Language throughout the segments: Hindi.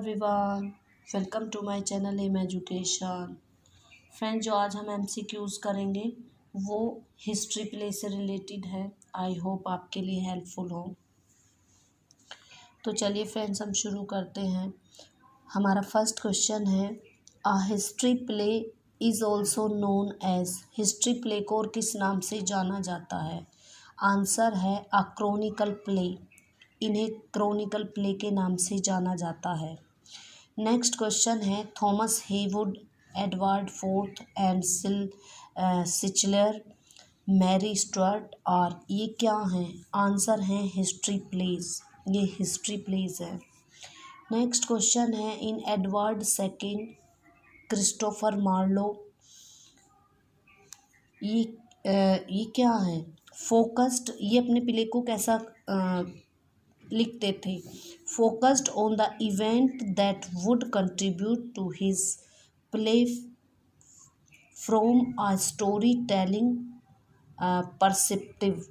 Everyone, welcome to my channel M education. Friend, जो आज हम एमसीक्यूज़ करेंगे वो हिस्ट्री प्ले से रिलेटेड है। आई होप आपके लिए हेल्पफुल हो। तो चलिए फ्रेंड्स, हम शुरू करते हैं। हमारा फर्स्ट क्वेश्चन है, a history play is also known as. History play को और किस नाम से जाना जाता है? आंसर है अ क्रॉनिकल प्ले। इन्हें क्रॉनिकल प्ले के नाम से जाना जाता है। नेक्स्ट क्वेश्चन है, Thomas Heywood, Edward fourth and सिचलर, मैरी स्टुअर्ट और ये क्या हैं? आंसर है हिस्ट्री प्लेज। ये हिस्ट्री प्लेज है। नेक्स्ट क्वेश्चन है, in Edward second, Christopher Marlowe, ये क्या है? फोकस्ड, ये अपने प्ले को कैसा लिखते थे? Focused on the event that would contribute to his play from a storytelling perspective.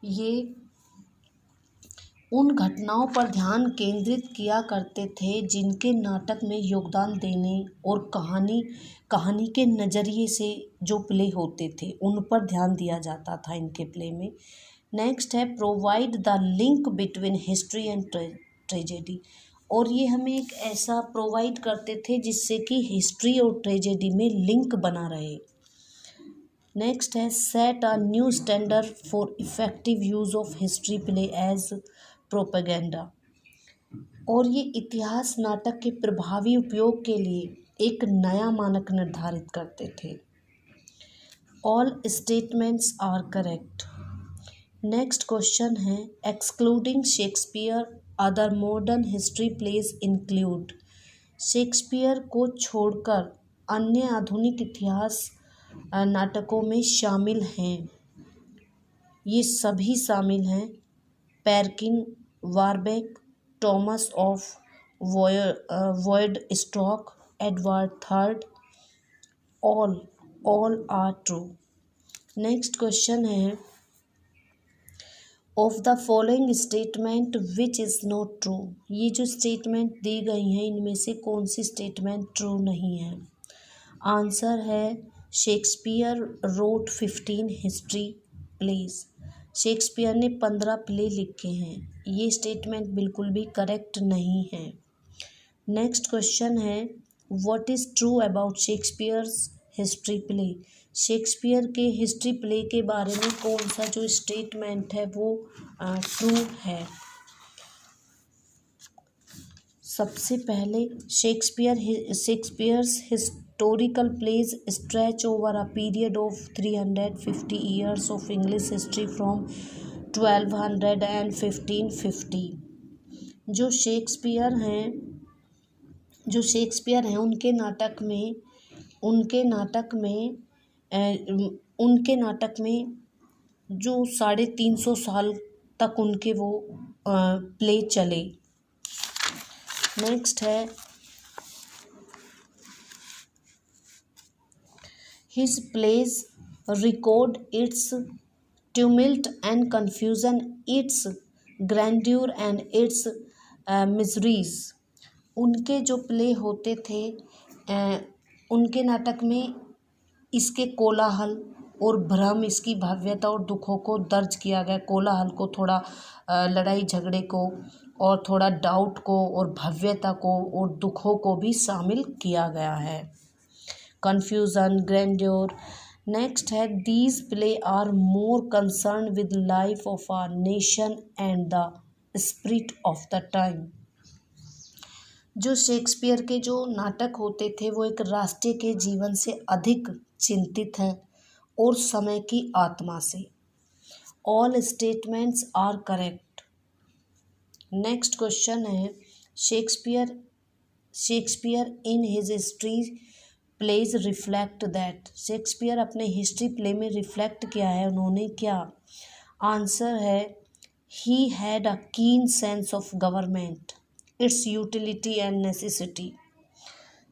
ये उन घटनाओं पर ध्यान केंद्रित किया करते थे जिनके नाटक में योगदान देने और कहानी के नज़रिए से जो प्ले होते थे उन पर ध्यान दिया जाता था इनके प्ले में। नेक्स्ट है, provide the link between history and tragedy. और ये हमें एक ऐसा प्रोवाइड करते थे जिससे कि हिस्ट्री और ट्रेजेडी में लिंक बना रहे। नेक्स्ट है, set a new standard for effective use of history play as propaganda. और ये इतिहास नाटक के प्रभावी उपयोग के लिए एक नया मानक निर्धारित करते थे। All statements are correct. Next question है, excluding Shakespeare other modern history plays include. Shakespeare को छोड़कर अन्य आधुनिक इतिहास नाटकों में शामिल हैं। ये सभी शामिल हैं, Perkin, Warbeck, Thomas of Woodstock, Edward third, all are true. Next question है, of the following statement which is not true. ये जो स्टेटमेंट दी गई हैं इनमें से कौन सी स्टेटमेंट ट्रू नहीं है? आंसर है Shakespeare wrote 15 history plays. Shakespeare ने 15 प्ले लिखे हैं। ये स्टेटमेंट बिल्कुल भी करेक्ट नहीं है। नेक्स्ट क्वेश्चन है, what is true about Shakespeare's history play. Shakespeare के हिस्ट्री प्ले के बारे में कौन सा जो स्टेटमेंट है वो ट्रू है? सबसे पहले, Shakespeare's historical plays stretch over a period of 350 years of English history from 1200 and 1550। जो शेक्सपियर हैं उनके नाटक में जो 350 साल तक उनके वो प्ले चले। नेक्स्ट है, his plays record its tumult and confusion, its grandeur and its miseries. उनके जो प्ले होते थे उनके नाटक में इसके कोलाहल और भ्रम, इसकी भव्यता और दुखों को दर्ज किया गया। कोलाहल को थोड़ा लड़ाई झगड़े को और थोड़ा डाउट को और भव्यता को और दुखों को भी शामिल किया गया है। Confusion, grandeur. नेक्स्ट है, these play are more concern with life of a nation and the spirit of the time. जो शेक्सपियर के जो नाटक होते थे वो एक राष्ट्र के जीवन से अधिक चिंतित हैं और समय की आत्मा से। All statements are correct. Next question है, Shakespeare in his history plays reflect that. Shakespeare अपने हिस्ट्री प्ले में रिफ्लेक्ट किया है, उन्होंने क्या? आंसर है ही हैड अ कीन sense of government, it's utility and necessity.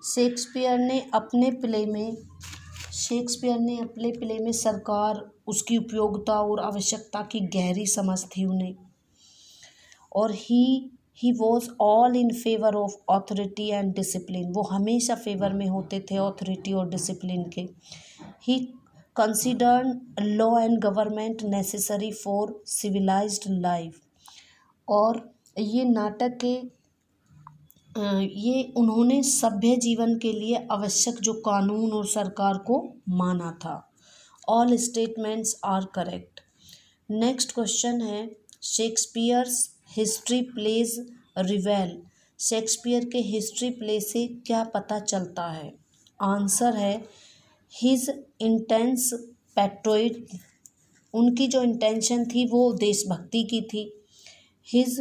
Shakespeare ने अपने प्ले में सरकार, उसकी उपयोगिता और आवश्यकता की गहरी समझ थी उन्हें। और ही ही was all in favour of authority and discipline, वो हमेशा फेवर में होते थे ऑथोरिटी और डिसिप्लिन के। He considered law and government necessary for civilised life, और ये नाटक के ये उन्होंने सभ्य जीवन के लिए आवश्यक जो कानून और सरकार को माना था। All statements are correct. Next question है, Shakespeare's history plays reveal, Shakespeare के हिस्ट्री प्ले से क्या पता चलता है? आंसर है हिज इंटेंस पैट्रोइट, उनकी जो इंटेंशन थी वो देशभक्ति की थी। His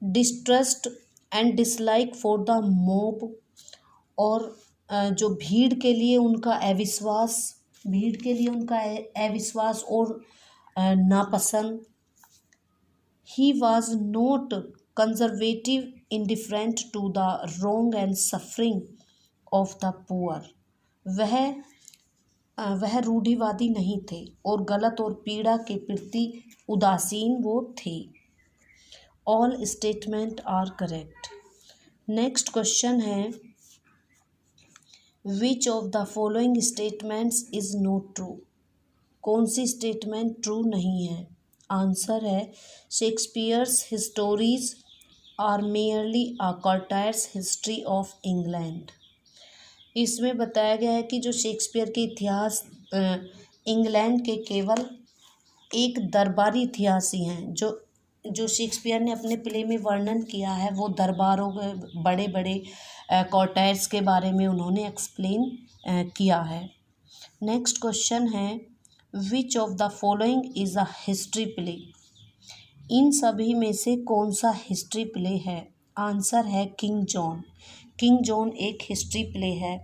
distrust and dislike for the mob, और जो भीड़ के लिए उनका अविश्वास, भीड़ के लिए उनका अविश्वास और नापसंद। He was not conservative indifferent to the wrong and suffering of the poor, वह रूढ़िवादी नहीं थे और गलत और पीड़ा के प्रति उदासीन वो थे। All statement are correct. Next question है, which of the following statements is not true, कौन सी स्टेटमेंट ट्रू नहीं है? आंसर है Shakespeare's histories are merely a courtier's history of England. इसमें बताया गया है कि जो शेक्सपियर के इतिहास इंग्लैंड के केवल एक दरबारी इतिहास ही हैं। जो शेक्सपियर ने अपने प्ले में वर्णन किया है वो दरबारों के बड़े बड़े कॉर्टायर्स के बारे में उन्होंने एक्सप्लेन किया है। नेक्स्ट क्वेश्चन है, which of the following is a history play, इन सभी में से कौन सा हिस्ट्री प्ले है? आंसर है किंग जॉन, किंग जॉन एक हिस्ट्री प्ले है।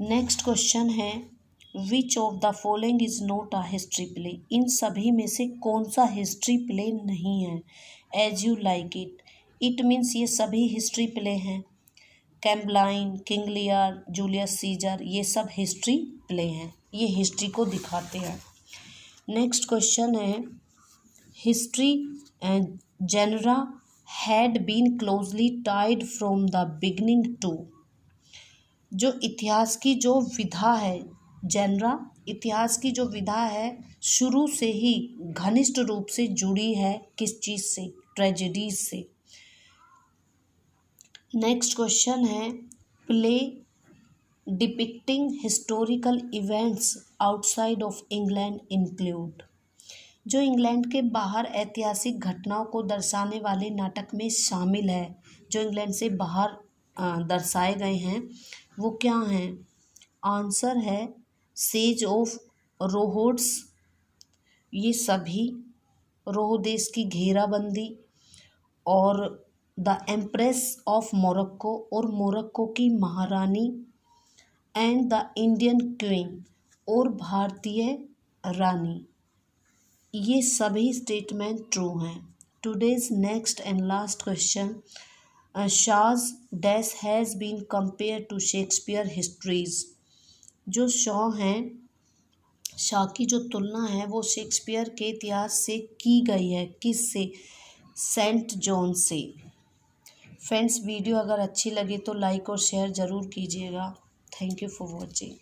नेक्स्ट क्वेश्चन है, which of the following is not a history play, इन सभी में से कौन सा हिस्ट्री प्ले नहीं है? As you like it, it means ये सभी हिस्ट्री प्ले हैं। Cymbeline, king Lear, Julius Caesar, ये सब हिस्ट्री प्ले हैं, ये हिस्ट्री को दिखाते हैं। नेक्स्ट क्वेश्चन है, history genre had been closely tied from the beginning to, जो इतिहास की जो विधा है, जेनरा इतिहास की जो विधा है शुरू से ही घनिष्ठ रूप से जुड़ी है किस चीज़ से? ट्रेजेडीज से। नेक्स्ट क्वेश्चन है, play depicting historical events outside of England include, जो इंग्लैंड के बाहर ऐतिहासिक घटनाओं को दर्शाने वाले नाटक में शामिल है, जो इंग्लैंड से बाहर दर्शाए गए हैं वो क्या हैं? आंसर है सेज ऑफ रोहोड्स, ये सभी रोहोदेस की घेराबंदी, और द एम्प्रेस ऑफ मोरक्को, और मोरक्को की महारानी, एंड द इंडियन क्वीन, और भारतीय रानी, ये सभी स्टेटमेंट ट्रू हैं। Today's next and last question, Shaw's dash has been compare to Shakespeare histories, जो शॉ हैं, शॉ की जो तुलना है वो शेक्सपियर के इतिहास से की गई है, किस से? सेंट जॉन से। फ्रेंड्स, वीडियो अगर अच्छी लगे तो लाइक और शेयर ज़रूर कीजिएगा। Thank you for watching.